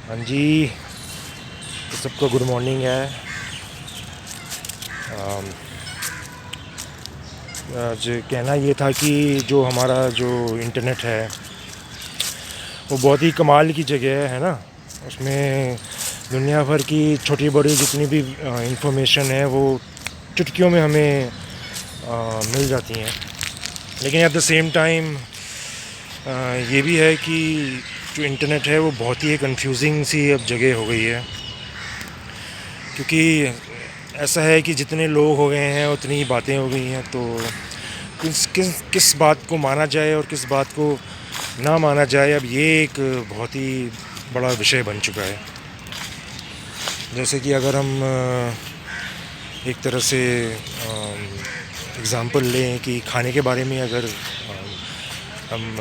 हाँ जी, तो सबको गुड मॉर्निंग है। अम, आज कहना ये था कि जो हमारा जो इंटरनेट है वो बहुत ही कमाल की जगह है ना। उसमें दुनिया भर की छोटी बड़ी जितनी भी इंफॉर्मेशन है वो चुटकियों में हमें मिल जाती हैं। लेकिन एट द सेम टाइम ये भी है कि जो इंटरनेट है वो बहुत ही कंफ्यूजिंग सी अब जगह हो गई है, क्योंकि ऐसा है कि जितने लोग हो गए हैं उतनी ही बातें हो गई हैं। तो किस किस किस बात को माना जाए और किस बात को ना माना जाए, अब ये एक बहुत ही बड़ा विषय बन चुका है। जैसे कि अगर हम एक तरह से एग्ज़ाम्पल लें कि खाने के बारे में अगर हम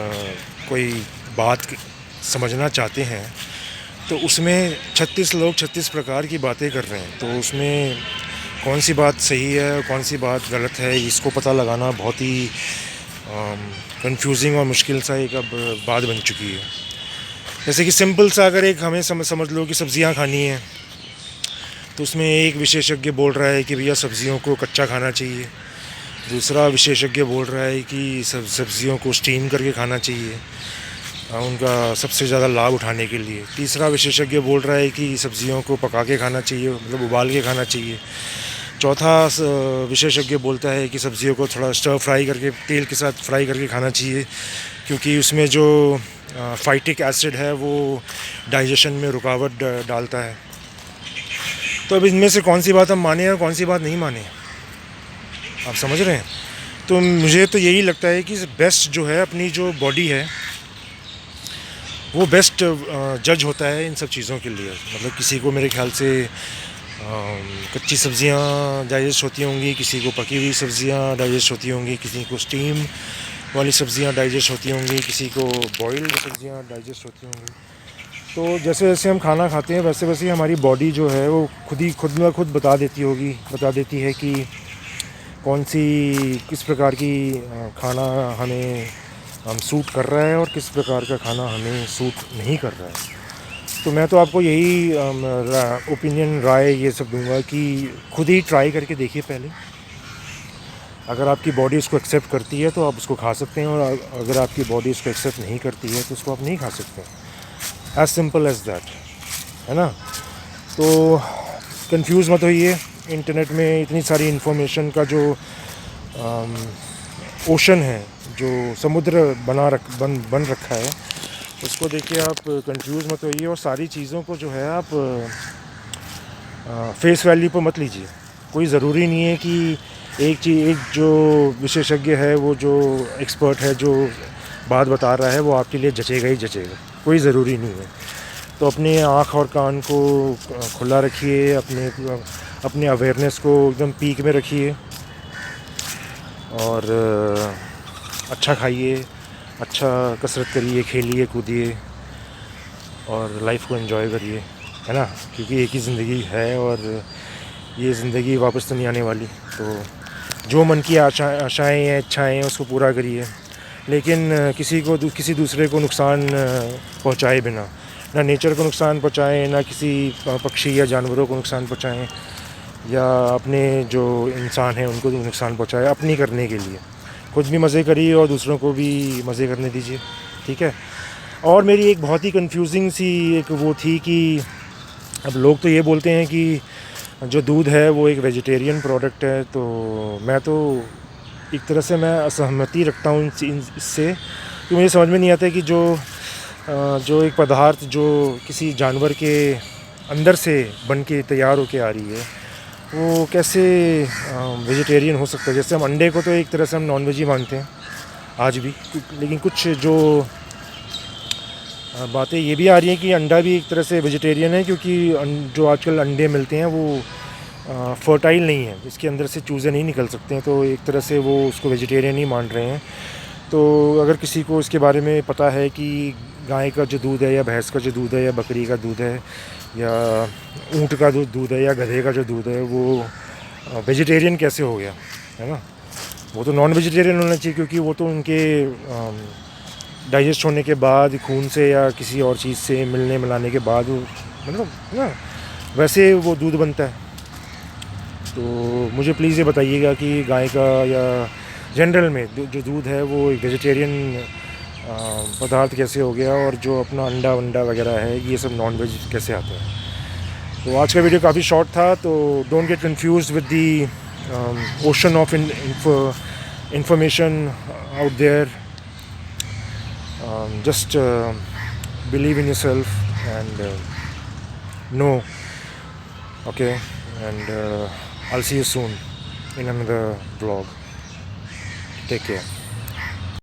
कोई बात समझना चाहते हैं तो उसमें 36 लोग 36 प्रकार की बातें कर रहे हैं। तो उसमें कौन सी बात सही है और कौन सी बात गलत है, इसको पता लगाना बहुत ही कंफ्यूजिंग और मुश्किल सा एक अब बात बन चुकी है। जैसे कि सिंपल सा अगर एक हमें समझ लो कि सब्ज़ियां खानी है, तो उसमें एक विशेषज्ञ बोल रहा है कि भैया सब्ज़ियों को कच्चा खाना चाहिए। दूसरा विशेषज्ञ बोल रहा है कि सब्ज़ियों को स्टीम करके खाना चाहिए उनका सबसे ज़्यादा लाभ उठाने के लिए। तीसरा विशेषज्ञ बोल रहा है कि सब्ज़ियों को पका के खाना चाहिए, मतलब उबाल के खाना चाहिए। चौथा विशेषज्ञ बोलता है कि सब्ज़ियों को थोड़ा स्टर फ्राई करके तेल के साथ फ्राई करके खाना चाहिए, क्योंकि उसमें जो फाइटिक एसिड है वो डाइजेशन में रुकावट डालता है। तो अब इनमें से कौन सी बात हम माने और कौन सी बात नहीं माने, आप समझ रहे हैं? तो मुझे तो यही लगता है कि बेस्ट जो है अपनी जो बॉडी है वो बेस्ट जज होता है इन सब चीज़ों के लिए। मतलब किसी को मेरे ख्याल से कच्ची सब्ज़ियाँ डाइजेस्ट होती होंगी, किसी को पकी हुई सब्ज़ियाँ डाइजेस्ट होती होंगी, किसी को स्टीम वाली सब्ज़ियाँ डाइजेस्ट होती होंगी, किसी को बॉइल्ड सब्ज़ियाँ डाइजेस्ट होती होंगी। तो जैसे जैसे हम खाना खाते हैं वैसे वैसे हमारी बॉडी जो है वो खुद बता देती है कि कौन सी किस प्रकार की खाना हमें हम सूट कर रहा है और किस प्रकार का खाना हमें सूट नहीं कर रहा है। तो मैं तो आपको यही ओपिनियन राय ये सब दूंगा कि खुद ही ट्राई करके देखिए पहले। अगर आपकी बॉडी उसको एक्सेप्ट करती है तो आप उसको खा सकते हैं, और अगर आपकी बॉडी उसको एक्सेप्ट नहीं करती है तो उसको आप नहीं खा सकते। एज सिंपल एज दैट, है ना। तो कंफ्यूज मत होइए। इंटरनेट में इतनी सारी इन्फॉर्मेशन का जो ओशन है, जो समुद्र बन रखा है, उसको देख के आप कंफ्यूज मत होइए और सारी चीज़ों को जो है आप फेस वैल्यू पर मत लीजिए। कोई ज़रूरी नहीं है कि एक जो विशेषज्ञ है, वो जो एक्सपर्ट है, जो बात बता रहा है वो आपके लिए जचेगा ही जचेगा, कोई ज़रूरी नहीं है। तो अपने आँख और कान को खुला रखिए, अपने अवेयरनेस को एकदम पीक में रखिए, और अच्छा खाइए, अच्छा कसरत करिए, खेलिए कूदिए और लाइफ को एंजॉय करिए, है ना। क्योंकि एक ही ज़िंदगी है और ये ज़िंदगी वापस तो नहीं आने वाली। तो जो मन की आशाएं हैं, इच्छाएं हैं, उसको पूरा करिए, लेकिन किसी दूसरे को नुकसान पहुंचाए बिना। ना नेचर को नुकसान पहुंचाएं, ना किसी पक्षी या जानवरों को नुकसान पहुंचाएं, या अपने जो इंसान हैं उनको नुकसान पहुंचाएं। अपनी करने के लिए खुद भी मज़े करिए और दूसरों को भी मज़े करने दीजिए, ठीक है। और मेरी एक बहुत ही कंफ्यूजिंग सी एक वो थी कि अब लोग तो ये बोलते हैं कि जो दूध है वो एक वेजिटेरियन प्रोडक्ट है। तो मैं तो एक तरह से मैं असहमति रखता हूँ इससे, कि मुझे समझ में नहीं आता है कि जो एक पदार्थ जो किसी जानवर के अंदर से बन के तैयार होके आ रही है वो कैसे वेजिटेरियन हो सकता है। जैसे हम अंडे को तो एक तरह से हम नॉन वेज ही मानते हैं आज भी, लेकिन कुछ जो बातें ये भी आ रही हैं कि अंडा भी एक तरह से वेजिटेरियन है, क्योंकि जो आजकल अंडे मिलते हैं वो फर्टाइल नहीं है, इसके अंदर से चूज़े नहीं निकल सकते हैं। तो एक तरह से वो उसको वेजिटेरियन ही मान रहे हैं। तो अगर किसी को इसके बारे में पता है कि गाय का जो दूध है या भैंस का जो दूध है या बकरी का दूध है या ऊँट का दूध है या गधे का जो दूध है वो वेजिटेरियन कैसे हो गया, है ना। वो तो नॉन वेजिटेरियन होना चाहिए, क्योंकि वो तो उनके डाइजेस्ट होने के बाद खून से या किसी और चीज़ से मिलने मिलाने के बाद वो मतलब ना वैसे वो दूध बनता है। तो मुझे प्लीज़ ये बताइएगा कि गाय का या जनरल में जो दूध है वो एक वेजिटेरियन पदार्थ कैसे हो गया, और जो अपना अंडा वंडा वगैरह है ये सब नॉन वेज कैसे आता है। तो आज का वीडियो काफ़ी शॉर्ट था, तो don't get confuse with the ocean of information out there. Just believe in yourself and know, okay? And I'll see you soon in another vlog. Take care.